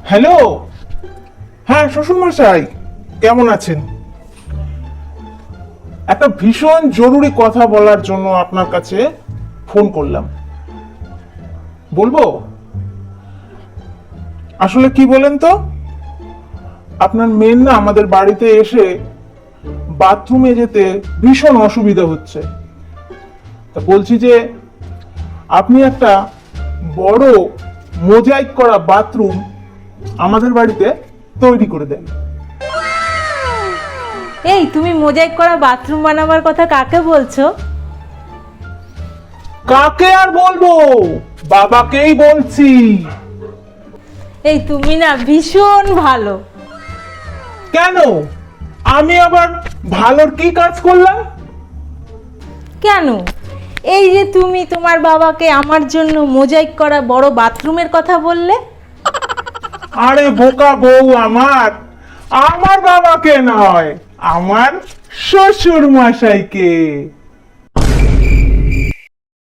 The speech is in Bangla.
হ্যালো, হ্যাঁ শ্বশুরমশাই, কেমন আছেন? একটা ভীষণ জরুরি কথা বলার জন্য আপনার কাছে ফোন করলাম। বলবো? আসলে কি বলেন তো, আপনার মেয়ের না আমাদের বাড়িতে এসে বাথরুমে যেতে ভীষণ অসুবিধা হচ্ছে। তা বলছি যে আপনি একটা বড় মোজাইক করা বাথরুম আমাদের বাড়িতে তৈরি করে দেন। এই তুমি মোজাইক করা বাথরুম বানাবার কথা কাকে বলছো? কাকে আর বলবো, বাবাকেই বলছি। এই তুমি না ভীষণ ভালো। কেন, আমি আবার ভালোর কি কাজ করলাম? কেন? এই যে তুমি তোমার বাবাকে আমার জন্য মোজাইক করা বড় বাথরুমের কথা বললে। আরে বোকা বউ আমার, আমার বাবাকে নয়, আমার শ্বশুর মশাইকে।